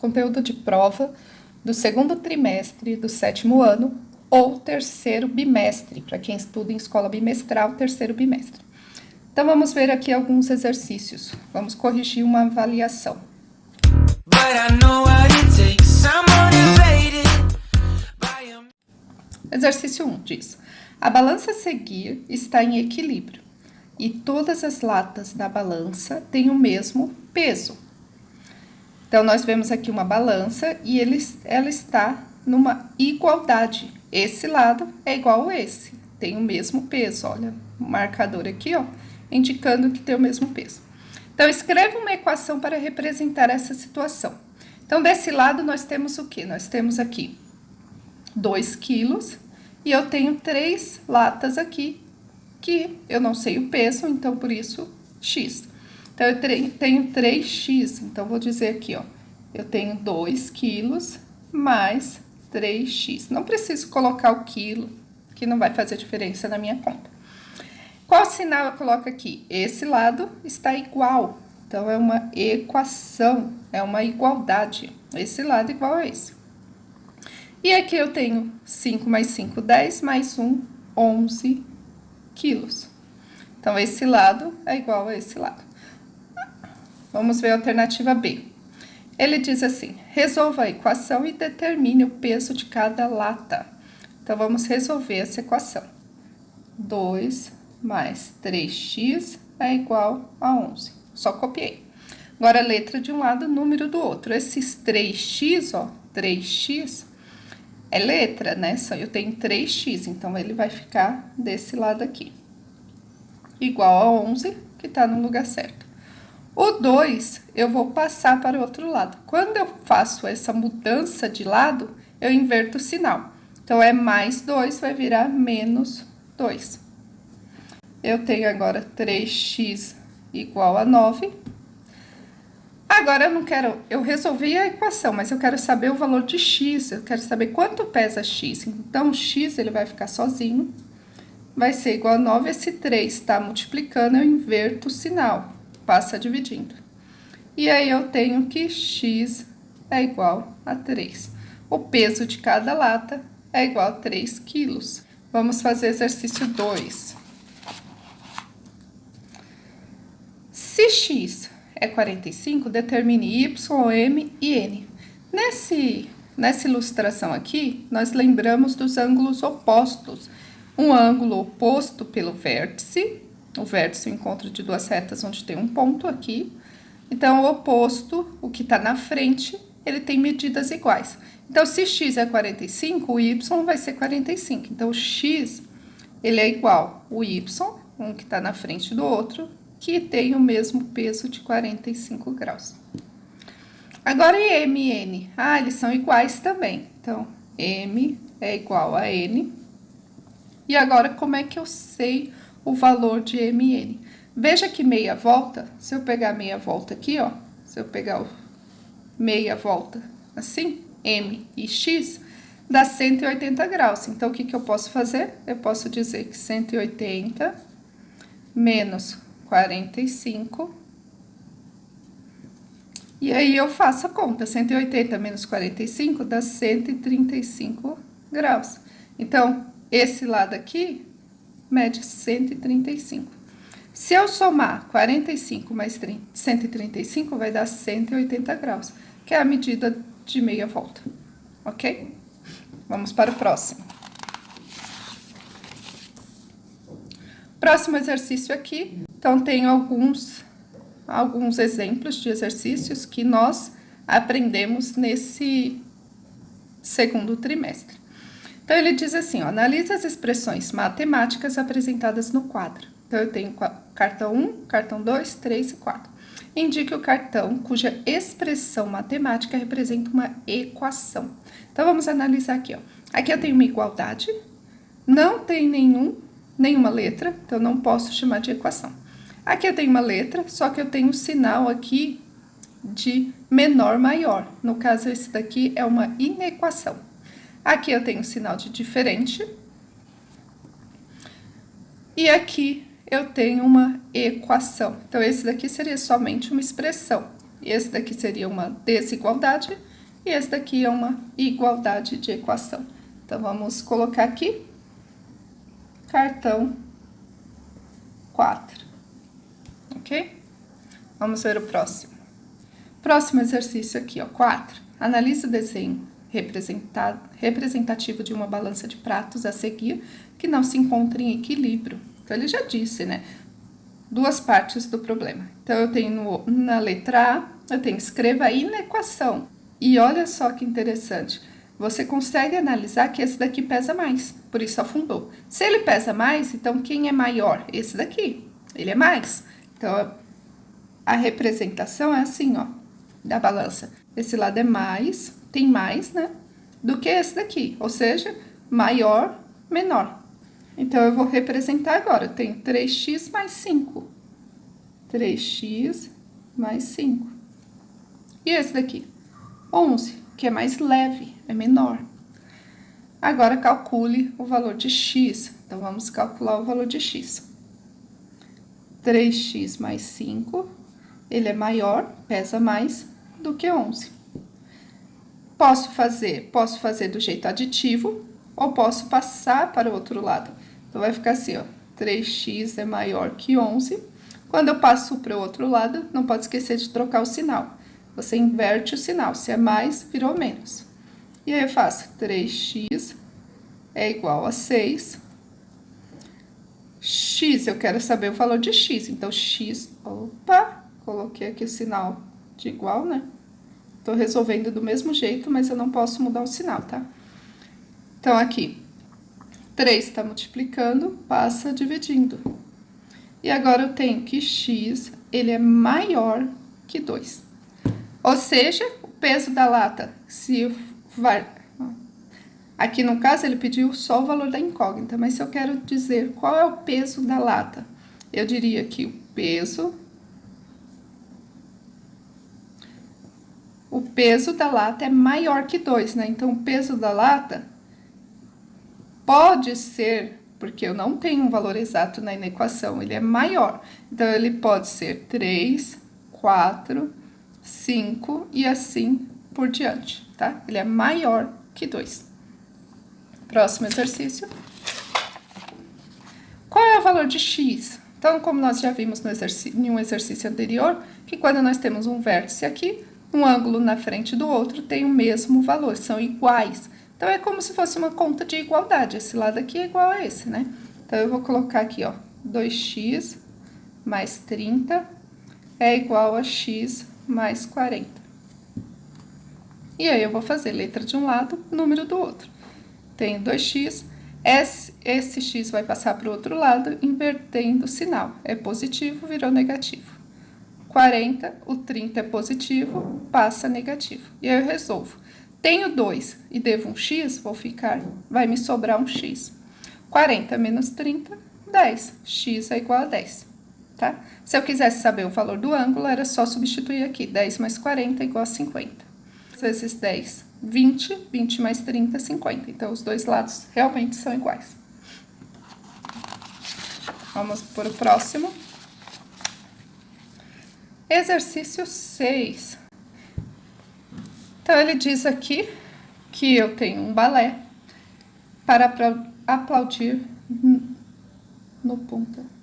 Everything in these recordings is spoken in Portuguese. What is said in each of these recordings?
conteúdo de prova do segundo trimestre do 7º ano ou terceiro bimestre, para quem estuda em escola bimestral, terceiro bimestre. Então, vamos ver aqui alguns exercícios. Vamos corrigir uma avaliação. Exercício 1 diz: a balança a seguir está em equilíbrio e todas as latas da balança têm o mesmo peso. Então, nós vemos aqui uma balança e ela está numa igualdade. Esse lado é igual a esse, tem o mesmo peso. Olha, o marcador aqui, ó, indicando que tem o mesmo peso. Então, escreve uma equação para representar essa situação. Então, desse lado, nós temos o quê? Nós temos aqui 2 quilos e eu tenho 3 latas aqui, que eu não sei o peso, então, por isso, x. Então, eu tenho 3x, então, vou dizer aqui, ó, eu tenho 2 quilos mais 3x. Não preciso colocar o quilo, que não vai fazer diferença na minha conta. Qual sinal eu coloco aqui? Esse lado está igual, então, é uma equação, é uma igualdade. Esse lado é igual a esse. E aqui eu tenho 5 mais 5, 10, mais 1, 11 quilos. Então, esse lado é igual a esse lado. Vamos ver a alternativa B. Ele diz assim: resolva a equação e determine o peso de cada lata. Então, vamos resolver essa equação. 2 mais 3x é igual a 11. Só copiei. Agora, a letra de um lado, número do outro. Esses 3x, ó, 3x, é letra, né? Eu tenho 3x, então, ele vai ficar desse lado aqui. Igual a 11, que tá no lugar certo. O 2, eu vou passar para o outro lado. Quando eu faço essa mudança de lado, eu inverto o sinal. Então, é mais 2, vai virar menos 2. Eu tenho agora 3x igual a 9. Agora, eu resolvi a equação, mas eu quero saber o valor de x, eu quero saber quanto pesa x. Então, o x, ele vai ficar sozinho, vai ser igual a 9, esse 3 está multiplicando, eu inverto o sinal. Passa dividindo. E aí, eu tenho que x é igual a 3. O peso de cada lata é igual a 3 quilos. Vamos fazer exercício 2. Se x é 45, determine y, m e n. Nessa ilustração aqui, nós lembramos dos ângulos opostos. Um ângulo oposto pelo vértice. O vértice é o encontro de duas retas onde tem um ponto aqui. Então, o oposto, o que está na frente, ele tem medidas iguais. Então, se x é 45, o y vai ser 45. Então, o x, ele é igual ao y, um que está na frente do outro, que tem o mesmo peso de 45 graus. Agora, e m e n? Ah, eles são iguais também. Então, m é igual a n. E agora, como é que eu sei o valor de m e n? Veja que meia volta, se eu pegar meia volta aqui, ó, se eu pegar meia volta assim, m e x, dá 180 graus. Então, o que eu posso fazer? Eu posso dizer que 180 menos 45, e aí eu faço a conta, 180 menos 45 dá 135 graus. Então, esse lado aqui mede 135. Se eu somar 45 mais 135, vai dar 180 graus, que é a medida de meia volta, ok? Vamos para o próximo. Próximo exercício aqui. Então, tem alguns exemplos de exercícios que nós aprendemos nesse segundo trimestre. Então, ele diz assim, ó, analisa as expressões matemáticas apresentadas no quadro. Então, eu tenho cartão 1, cartão 2, 3 e 4. Indique o cartão cuja expressão matemática representa uma equação. Então, vamos analisar aqui, ó. Aqui eu tenho uma igualdade, não tem nenhuma letra, então não posso chamar de equação. Aqui eu tenho uma letra, só que eu tenho um sinal aqui de menor maior. No caso, esse daqui é uma inequação. Aqui eu tenho um sinal de diferente. E aqui eu tenho uma equação. Então, esse daqui seria somente uma expressão. E esse daqui seria uma desigualdade. e esse daqui é uma igualdade de equação. Então, vamos colocar aqui, cartão 4, ok? Vamos ver o próximo. Próximo exercício aqui, ó, 4. Analise o desenho representativo de uma balança de pratos a seguir que não se encontra em equilíbrio. Então, ele já disse, né? Duas partes do problema. Então, eu tenho na letra A, eu tenho escreva aí na equação. E olha só que interessante. Você consegue analisar que esse daqui pesa mais, por isso afundou. Se ele pesa mais, então quem é maior? Esse daqui. Ele é mais. Então, a representação é assim, ó, da balança. Esse lado é mais, tem mais, né? Do que esse daqui. Ou seja, maior, menor. Então, eu vou representar agora. Eu tenho 3x mais 5. 3x mais 5. E esse daqui? 11, que é mais leve, é menor. Agora, calcule o valor de x. Então, vamos calcular o valor de x. 3x mais 5, ele é maior, pesa mais do que 11. Posso fazer do jeito aditivo, ou posso passar para o outro lado. Então, vai ficar assim, ó, 3x é maior que 11. Quando eu passo para o outro lado, não pode esquecer de trocar o sinal. Você inverte o sinal, se é mais, virou menos. E aí eu faço 3x é igual a 6. X, eu quero saber o valor de x, então x, opa, coloquei aqui o sinal de igual, né? Tô resolvendo do mesmo jeito, mas eu não posso mudar o sinal, tá? Então, aqui, 3 tá multiplicando, passa dividindo. E agora eu tenho que x, ele é maior que 2. Ou seja, o peso da lata, se vai... Aqui no caso ele pediu só o valor da incógnita, mas se eu quero dizer qual é o peso da lata, eu diria que o peso da lata é maior que 2, né? Então, o peso da lata pode ser, porque eu não tenho um valor exato na equação, ele é maior. Então, ele pode ser 3, 4, 5 e assim por diante, tá? Ele é maior que 2. Próximo exercício. Qual é o valor de x? Então, como nós já vimos em um exercício anterior, que quando nós temos um vértice aqui, um ângulo na frente do outro tem o mesmo valor, são iguais. Então, é como se fosse uma conta de igualdade. Esse lado aqui é igual a esse, né? Então, eu vou colocar aqui, ó, 2x mais 30 é igual a x mais 40. E aí, eu vou fazer letra de um lado, número do outro. Tenho 2x, esse x vai passar para o outro lado, invertendo o sinal. É positivo, virou negativo. 40, o 30 é positivo, passa negativo. E aí eu resolvo. Tenho 2 e devo um x, vai me sobrar um x. 40 menos 30, 10. X é igual a 10, tá? Se eu quisesse saber o valor do ângulo, era só substituir aqui. 10 mais 40 é igual a 50. Vezes 10, 20. 20 mais 30, 50. Então, os dois lados realmente são iguais. Vamos para o próximo. Exercício 6. Então, ele diz aqui que eu tenho um balé para aplaudir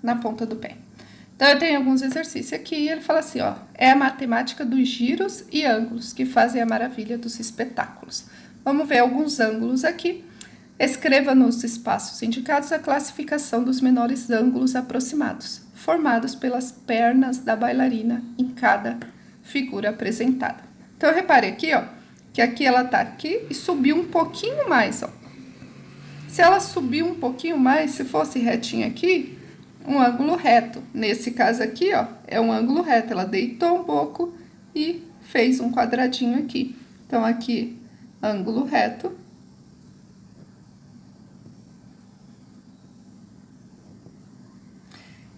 na ponta do pé. Então, eu tenho alguns exercícios aqui e ele fala assim, ó, é a matemática dos giros e ângulos que fazem a maravilha dos espetáculos. Vamos ver alguns ângulos aqui. Escreva nos espaços indicados a classificação dos menores ângulos aproximados, formados pelas pernas da bailarina em cada figura apresentada. Então, eu reparei aqui, ó, que aqui ela tá aqui e subiu um pouquinho mais, ó. Se ela subir um pouquinho mais, se fosse retinha aqui, um ângulo reto. Nesse caso aqui, ó, é um ângulo reto. Ela deitou um pouco e fez um quadradinho aqui. Então, aqui, ângulo reto.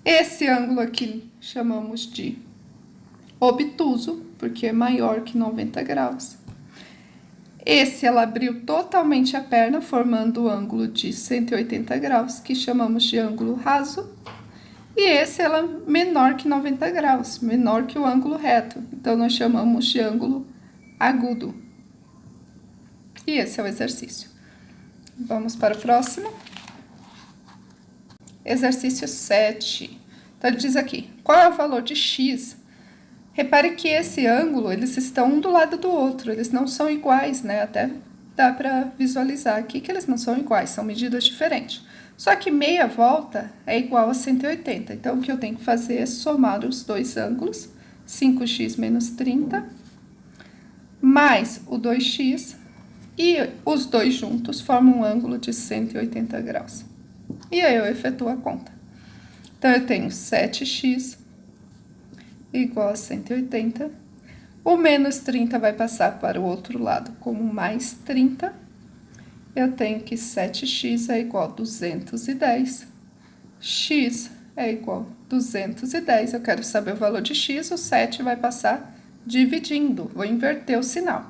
Esse ângulo aqui chamamos de obtuso, porque é maior que 90 graus. Esse, ela abriu totalmente a perna, formando o ângulo de 180 graus, que chamamos de ângulo raso. E esse, ela é menor que 90 graus, menor que o ângulo reto. Então, nós chamamos de ângulo agudo. E esse é o exercício. Vamos para o próximo. Exercício 7. Então, ele diz aqui, qual é o valor de x? Repare que esse ângulo, eles estão um do lado do outro, eles não são iguais, né? Até dá para visualizar aqui que eles não são iguais, são medidas diferentes. Só que meia volta é igual a 180, então o que eu tenho que fazer é somar os dois ângulos, 5x menos 30, mais o 2x, e os dois juntos formam um ângulo de 180 graus. E aí eu efetuo a conta. Então, eu tenho 7x igual a 180. O menos 30 vai passar para o outro lado como mais 30. Eu tenho que 7x é igual a 210. X é igual a 210. Eu quero saber o valor de x, o 7 vai passar dividindo. Vou inverter o sinal.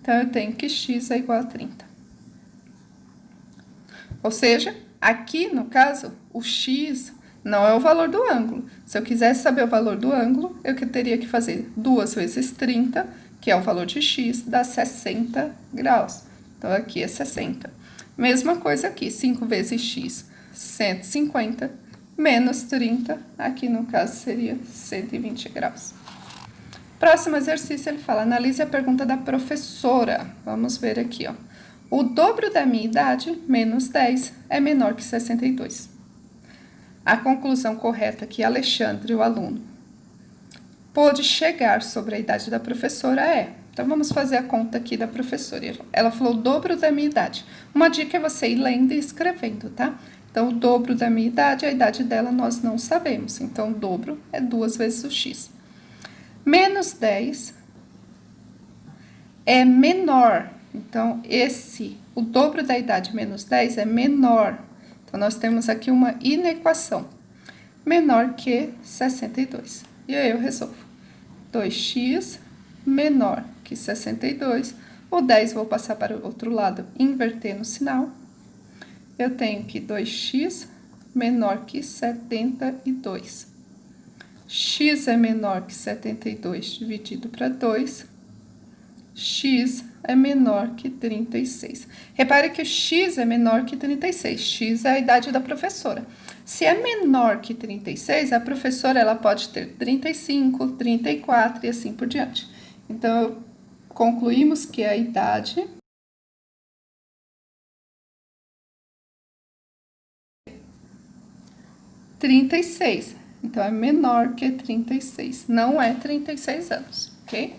Então, eu tenho que x é igual a 30. Ou seja, aqui, no caso, o x não é o valor do ângulo. Se eu quisesse saber o valor do ângulo, eu teria que fazer 2 vezes 30, que é o valor de x, dá 60 graus. Então, aqui é 60. Mesma coisa aqui, 5 vezes x, 150, menos 30, aqui no caso seria 120 graus. Próximo exercício, ele fala, analise a pergunta da professora. Vamos ver aqui, ó. O dobro da minha idade, menos 10, é menor que 62. A conclusão correta que Alexandre, o aluno, pôde chegar sobre a idade da professora é... Então, vamos fazer a conta aqui da professora. Ela falou o dobro da minha idade. Uma dica é você ir lendo e escrevendo, tá? Então, o dobro da minha idade, a idade dela nós não sabemos. Então, o dobro é 2 vezes o x. Menos 10 é menor. Então, o dobro da idade menos 10 é menor. Então, nós temos aqui uma inequação. Menor que 62. E aí, eu resolvo. 2x menor que 62. O 10 vou passar para o outro lado, inverter no sinal. Eu tenho que 2x menor que 72. X é menor que 72 dividido para 2. X é menor que 36. Repare que o x é menor que 36. X é a idade da professora. Se é menor que 36, a professora ela pode ter 35, 34 e assim por diante. Então, concluímos que a idade é 36. Então, é menor que 36. Não é 36 anos, ok?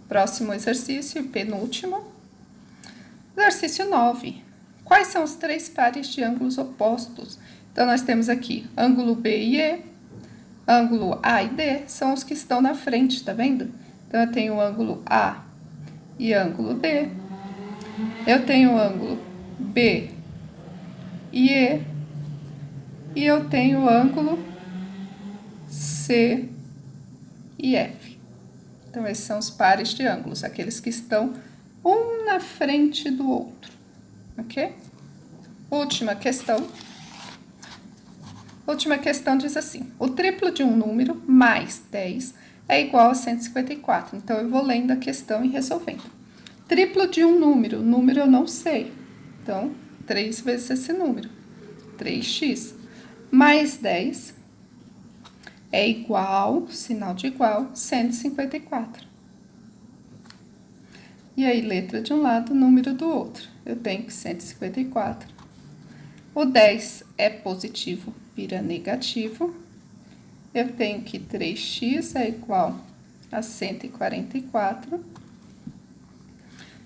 Próximo exercício, penúltimo. Exercício 9. Quais são os 3 pares de ângulos opostos? Então, nós temos aqui ângulo B e E, ângulo A e D, são os que estão na frente, tá vendo? Então, eu tenho o ângulo A e ângulo D. Eu tenho o ângulo B e E. E eu tenho o ângulo C e F. Então, esses são os pares de ângulos, aqueles que estão um na frente do outro, ok? Última questão. Última questão diz assim, o triplo de um número mais 10 é igual a 154. Então, eu vou lendo a questão e resolvendo. Triplo de um número eu não sei. Então, 3 vezes esse número, 3x, mais 10 é igual, sinal de igual, 154. E aí, letra de um lado, número do outro. Eu tenho que 154. O 10 é positivo, vira negativo. Eu tenho que 3x é igual a 144.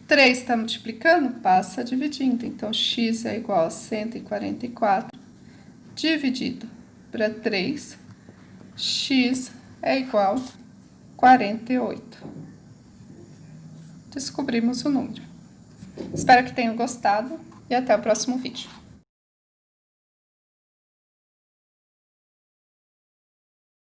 3 está multiplicando, passa dividindo. Então, x é igual a 144 dividido para 3. X é igual a 48. Descobrimos o número. Espero que tenham gostado e até o próximo vídeo.